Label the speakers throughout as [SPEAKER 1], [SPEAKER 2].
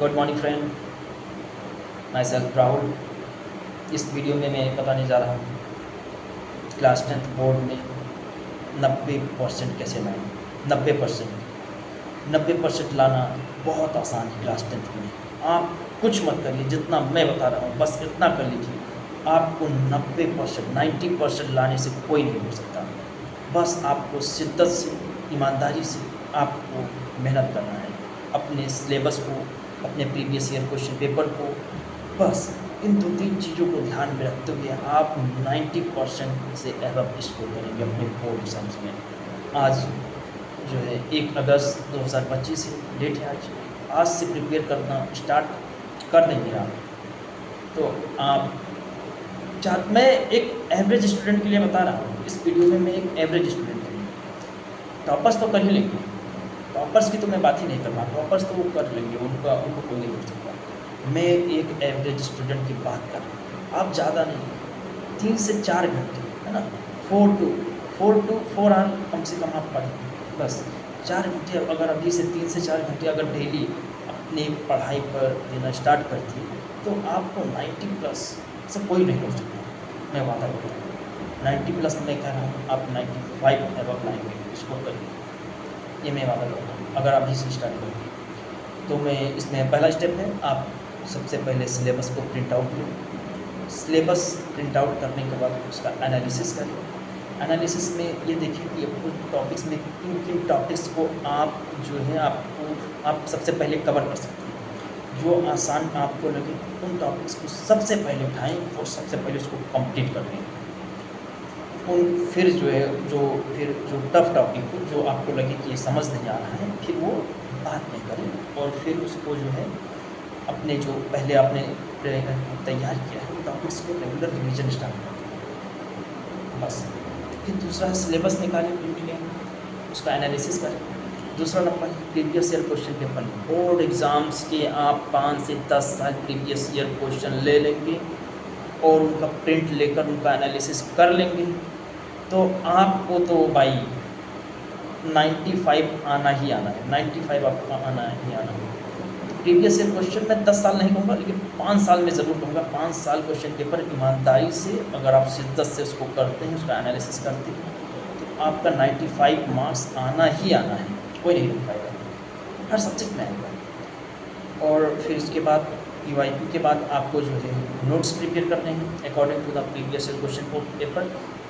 [SPEAKER 1] Good morning friend, my self Rahul. इस video में मैं बताने जा रहा हूँ क्लास 10th बोर्ड में 90% कैसे लाएं। 90% लाना बहुत आसान है। क्लास 10th में आप कुछ मत करिए, जितना मैं बता रहा हूँ बस इतना कर लीजिए। आपको 90% लाने से कोई नहीं हो सकता। बस आपको शिद्दत से, ईमानदारी से आपको मेहनत करना है अपने सिलेबस को, अपने प्रीवियस ईयर क्वेश्चन पेपर को। बस इन 2-3 चीज़ों को ध्यान में रखते हुए आप 90% से अबव स्कोर करेंगे अपने बोर्ड एग्जाम्स में। आज जो है 1 अगस्त 2025 है, डेट है आज से प्रिपेयर करना स्टार्ट कर देंगे आप। तो आप मैं एक एवरेज स्टूडेंट के लिए बता रहा हूँ इस वीडियो में। मैं एक एवरेज स्टूडेंट के लिए, टॉपर्स तो कर ही लेंगे, टॉपर्स की तो मैं बात ही नहीं कर रहा। टॉपर्स तो वो कर लेंगे, उनको कोई नहीं कर सकता। मैं एक एवरेज स्टूडेंट की बात कर रहा हूँ। आप ज़्यादा नहीं, 3 से 4 घंटे, है ना, 4 to 4 आवर कम से कम आप पढ़ें। बस 4 घंटे अगर अभी से 3 से 4 घंटे अगर डेली अपनी पढ़ाई पर देना स्टार्ट करती है तो आपको 90+ से कोई नहीं हो सकता। मैं वादा करता हूँ 90+ मैं कह रहा हूँ, आप 95 एबव लाएंगे, स्कोर करेंगे, ये मैं वादा करता हूँ अगर आप इसे स्टार्ट करेंगे। तो मैं इसमें पहला स्टेप है, आप सबसे पहले सिलेबस को प्रिंट आउट करें। सिलेबस प्रिंट आउट करने के बाद उसका एनालिसिस करें। एनालिसिस में ये देखिए कि कुछ टॉपिक्स में किन किन टॉपिक्स को आप जो है आप सबसे पहले कवर कर सकते हैं। जो आसान आपको लगे उन टॉपिक्स को सबसे पहले उठाएं और सबसे पहले उसको कंप्लीट कर लें। फिर जो टफ टॉपिक हो, जो आपको लगे कि ये समझ नहीं आ रहा है, फिर वो बात नहीं करें और फिर उसको जो है अपने जो पहले आपने तैयार किया है उन टॉपिक्स को रेगुलर रिवीजन स्टार्ट करें। बस फिर दूसरा सिलेबस निकालें, प्रिंट लें, उसका एनालिसिस करें। दूसरा number previous year question paper. Board exams के आप 5 से 10 साल प्रीवियस ईयर क्वेश्चन ले लेंगे और उनका प्रिंट लेकर उनका एनालिसिस कर लेंगे तो आपको तो भाई 95 आना ही आना है। 95 आपको आना ही आना है। प्रीवियस ईयर क्वेश्चन मैं 10 साल नहीं कहूँगा, लेकिन 5 साल में ज़रूर कहूँगा। 5 साल क्वेश्चन पेपर ईमानदारी से अगर आप शिद्दत से उसको करते हैं, उसका एनालिसिस करते हैं, तो आपका 95 मार्क्स आना ही आना है, कोई नहीं रोक पाएगा। हर सब्जेक्ट में आएगा। और फिर उसके बाद PYQ के बाद आपको जो है नोट्स प्रिपेयर करने हैं according to the previous year question paper.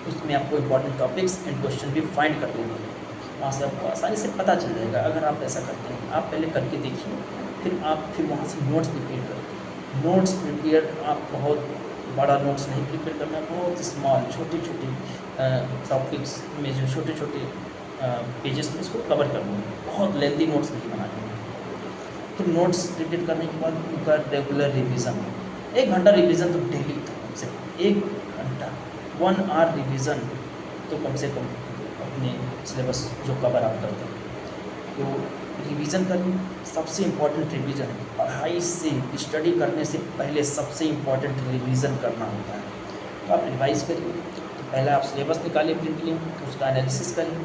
[SPEAKER 1] उसमें आपको इंपॉर्टेंट टॉपिक्स एंड क्वेश्चन भी फाइंड कर लेंगे, वहाँ से आपको आसानी से पता चल जाएगा। अगर आप ऐसा करते हैं, आप पहले करके देखिए, फिर वहाँ से नोट्स प्रिपेयर करें। नोट्स प्रिपेयर आप बहुत बड़ा नोट्स नहीं प्रिपेयर करना, बहुत स्मॉल छोटे टॉपिक्स में जो छोटे पेजेस में इसको कवर करना है, बहुत लेंथी नोट्स नहीं बनाने हैं। फिर नोट्स प्रिपेयर करने के बाद उनका रेगुलर रिवीजन, 1 घंटा रिवीजन तो डेली, कम से कम 1 घंटा 1 आवर रिवीजन तो कम से कम अपने सिलेबस जो कवर आप करते हैं तो रिवीजन करनी सबसे इम्पोर्टेंट। रिवीजन पढ़ाई से, स्टडी करने से पहले सबसे इम्पोर्टेंट रिवीजन करना होता है। तो आप रिवाइज़ करिए। तो पहले आप सिलेबस निकालिए, प्रिंट लें, उसका एनालिसिस करें,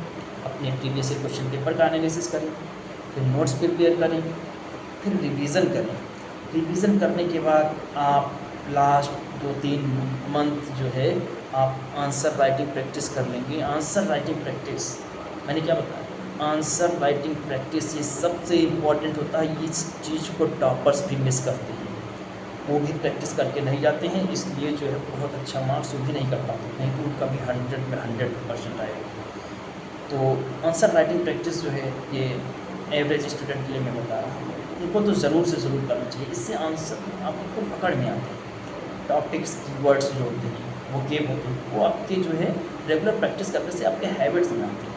[SPEAKER 1] अपने प्रीवियस ईयर क्वेश्चन पेपर का एनालिसिस करें, फिर नोट्स प्रिपेयर करें, फिर रिवीजन करें। रिवीजन करने के बाद आप लास्ट 2-3 मंथ जो है आप आंसर राइटिंग प्रैक्टिस कर लेंगे। आंसर राइटिंग प्रैक्टिस मैंने क्या बताया, आंसर राइटिंग प्रैक्टिस ये सबसे इम्पॉर्टेंट होता है। इस चीज़ को टॉपर्स भी मिस करते हैं, वो भी प्रैक्टिस करके नहीं जाते हैं, इसलिए जो है बहुत अच्छा मार्क्स वो भी नहीं कर पाते, नहीं तो उनका भी 100 में 100% आएगा। तो आंसर राइटिंग प्रैक्टिस जो है ये एवरेज स्टूडेंट के लिए मैं बता रहा हूँ, उनको तो ज़रूर से ज़रूर करना चाहिए। इससे आंसर आपको पकड़ में आते हैं। टॉपिक्स कीवर्ड्स जो होते हैं, वो गेम होते हैं, वो आपके जो है रेगुलर प्रैक्टिस करने से आपके हैबिट्स बनाते हैं,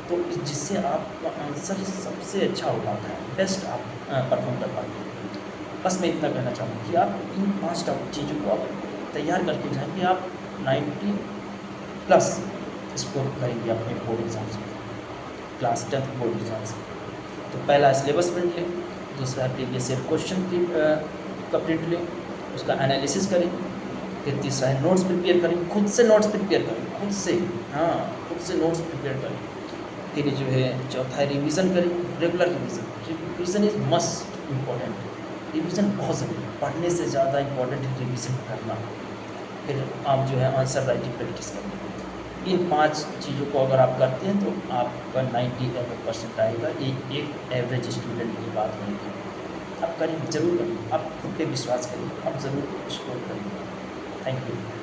[SPEAKER 1] तो जिससे आपका आंसर सबसे अच्छा हो पाता है, बेस्ट आप परफॉर्म कर पाते हैं। बस मैं इतना कहना चाहूँगा कि आप इन 5 चीज़ों को आप तैयार करके जाएंगे, आप 90+ स्कोर करेंगे अपने बोर्ड एग्जाम्स में, क्लास 10th बोर्ड एग्जाम्स में। तो पहला सिलेबस प्रिंट लें, दूसरा प्रीवियस ईयर क्वेश्चन का प्रिंट लें, उसका एनालिसिस करें, फिर तीसरा है नोट्स प्रिपेयर करें। खुद से नोट्स प्रिपेयर करें, खुद से, हाँ, खुद से नोट्स प्रिपेयर करें। फिर जो है चौथा है रिवीजन करें, regular revision. Revision is must important. Revision बहुत ज़रूरी है, पढ़ने से ज़्यादा इम्पोर्टेंट है रिवीजन करना। फिर आप जो है आंसर राइटिंग प्रैक्टिस करें। इन 5 चीज़ों को अगर आप करते हैं तो आपका 90 एबव परसेंट आएगा। ये एक एवरेज स्टूडेंट की बात नहीं है। आप करेंगे, ज़रूर करेंगे, आप खुद पे विश्वास करिए, आप ज़रूर स्कोर करेंगे। Thank you.